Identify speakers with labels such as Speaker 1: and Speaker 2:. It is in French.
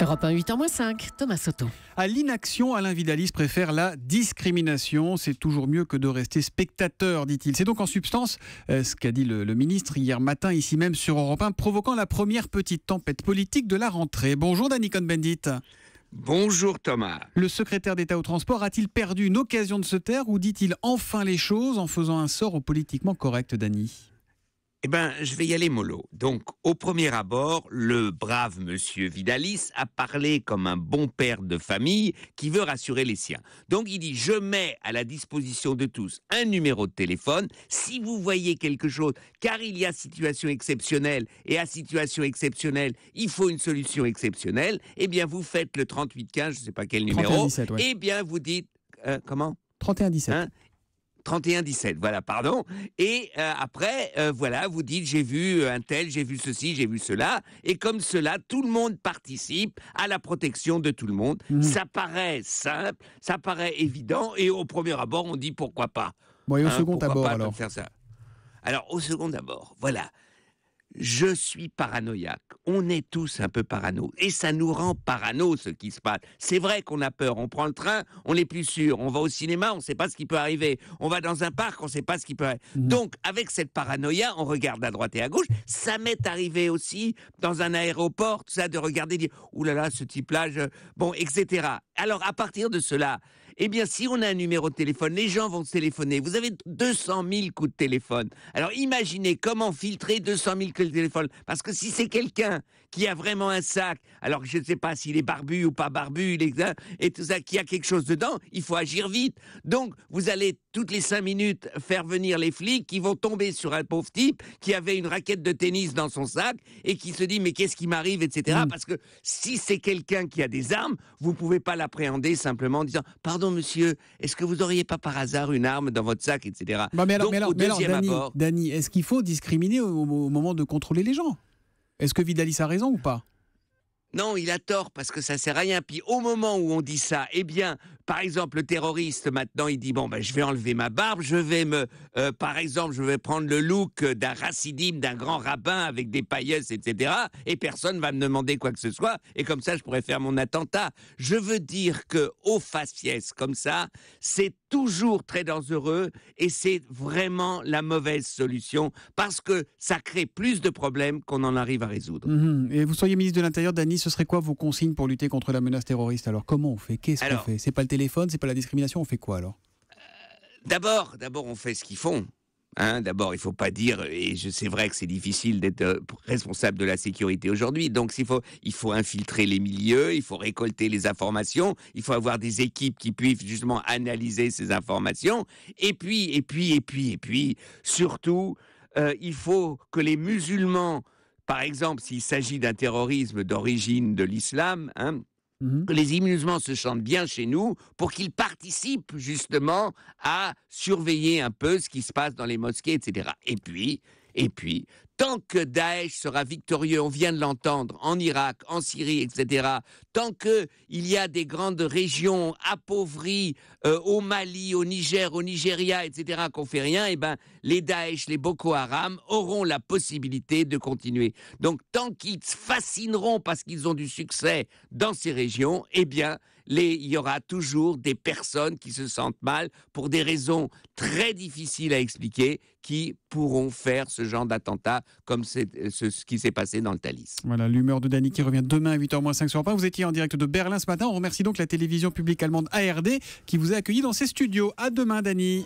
Speaker 1: Europe 1, 8h-5, Thomas Soto.
Speaker 2: À l'inaction, Alain Vidalis préfère la discrimination. C'est toujours mieux que de rester spectateur, dit-il. C'est donc en substance ce qu'a dit le ministre hier matin, ici même sur Europe 1, provoquant la première petite tempête politique de la rentrée. Bonjour Dany Cohn-Bendit.
Speaker 3: Bonjour Thomas.
Speaker 2: Le secrétaire d'État au transport a-t-il perdu une occasion de se taire ou dit-il enfin les choses en faisant un sort au politiquement correct, Dany ?
Speaker 3: Eh bien, je vais y aller mollo. Donc, au premier abord, le brave monsieur Vidalis a parlé comme un bon père de famille qui veut rassurer les siens. Donc, il dit, je mets à la disposition de tous un numéro de téléphone. Si vous voyez quelque chose, car il y a situation exceptionnelle, et à situation exceptionnelle, il faut une solution exceptionnelle, eh bien, vous faites le 3815, je ne sais pas quel numéro,
Speaker 2: 3117, ouais.
Speaker 3: eh bien, vous dites, comment
Speaker 2: 3117.
Speaker 3: 31-17, voilà, pardon. Et après, voilà, vous dites, j'ai vu un tel, j'ai vu ceci, j'ai vu cela. Et comme cela, tout le monde participe à la protection de tout le monde. Ça paraît simple, ça paraît évident. Et au premier abord, on dit, pourquoi pas.
Speaker 2: Bon, et au second abord,
Speaker 3: pas
Speaker 2: alors
Speaker 3: faire ça. Alors, au second abord, voilà. Je suis paranoïaque. On est tous un peu parano. Et ça nous rend parano, ce qui se passe. C'est vrai qu'on a peur. On prend le train, on n'est plus sûr. On va au cinéma, on ne sait pas ce qui peut arriver. On va dans un parc, on ne sait pas ce qui peut arriver. Donc, avec cette paranoïa, on regarde à droite et à gauche. Ça m'est arrivé aussi, dans un aéroport, tout ça, de regarder, dire « Ouh là là, ce type-là, bon, etc. » Alors, à partir de cela, eh bien, si on a un numéro de téléphone, les gens vont se téléphoner. Vous avez 200 000 coups de téléphone. Alors, imaginez comment filtrer 200 000 coups de téléphone. Parce que si c'est quelqu'un qui a vraiment un sac, alors je ne sais pas s'il est barbu ou pas barbu, et tout ça, qui a quelque chose dedans, il faut agir vite. Donc, vous allez toutes les 5 minutes faire venir les flics qui vont tomber sur un pauvre type qui avait une raquette de tennis dans son sac et qui se dit « mais qu'est-ce qui m'arrive ?» etc. Parce que si c'est quelqu'un qui a des armes, vous ne pouvez pas l'appréhender simplement en disant « Pardon monsieur, est-ce que vous n'auriez pas par hasard une arme dans votre sac ?» etc.
Speaker 2: Bah, mais alors,
Speaker 3: abord,
Speaker 2: Dany, est-ce qu'il faut discriminer au moment de contrôler les gens ? Est-ce que Vidalis a raison ou pas ?
Speaker 3: non, il a tort parce que ça sert à rien. Puis au moment où on dit ça, eh bien, par exemple, le terroriste maintenant, il dit bon, ben, je vais enlever ma barbe, je vais par exemple, je vais prendre le look d'un racidim, d'un grand rabbin avec des pailleusses, etc. Et personne va me demander quoi que ce soit. Et comme ça, je pourrais faire mon attentat. Je veux dire que au faciès comme ça, c'est toujours très dangereux et c'est vraiment la mauvaise solution parce que ça crée plus de problèmes qu'on en arrive à résoudre.
Speaker 2: Et vous soyez ministre de l'Intérieur, Dany, ce serait quoi vos consignes pour lutter contre la menace terroriste ? Alors comment on fait ? Qu'est-ce qu'on fait ? C'est pas le téléphone, c'est pas la discrimination, on fait quoi alors ?
Speaker 3: D'abord, on fait ce qu'ils font. D'abord, il ne faut pas dire, et c'est vrai que c'est difficile d'être responsable de la sécurité aujourd'hui, donc il faut infiltrer les milieux, il faut récolter les informations, il faut avoir des équipes qui puissent justement analyser ces informations, et puis, surtout, il faut que les musulmans, par exemple, s'il s'agit d'un terrorisme d'origine de l'islam, que les musulmans se sentent bien chez nous pour qu'ils participent justement à surveiller un peu ce qui se passe dans les mosquées, etc. Et puis, tant que Daesh sera victorieux, on vient de l'entendre, en Irak, en Syrie, etc., tant qu'il y a des grandes régions appauvries au Mali, au Niger, au Nigeria, etc., qu'on fait rien, eh ben, les Daesh, les Boko Haram auront la possibilité de continuer. Donc, tant qu'ils se fascineront parce qu'ils ont du succès dans ces régions, eh bien, il y aura toujours des personnes qui se sentent mal pour des raisons très difficiles à expliquer qui pourront faire ce genre d'attentat comme ce qui s'est passé dans le Thalys.
Speaker 2: Voilà, l'humeur de Dany qui revient demain à 8h-5 sur Europe 1. Vous étiez en direct de Berlin ce matin. On remercie donc la télévision publique allemande ARD qui vous a accueilli dans ses studios. À demain, Dany.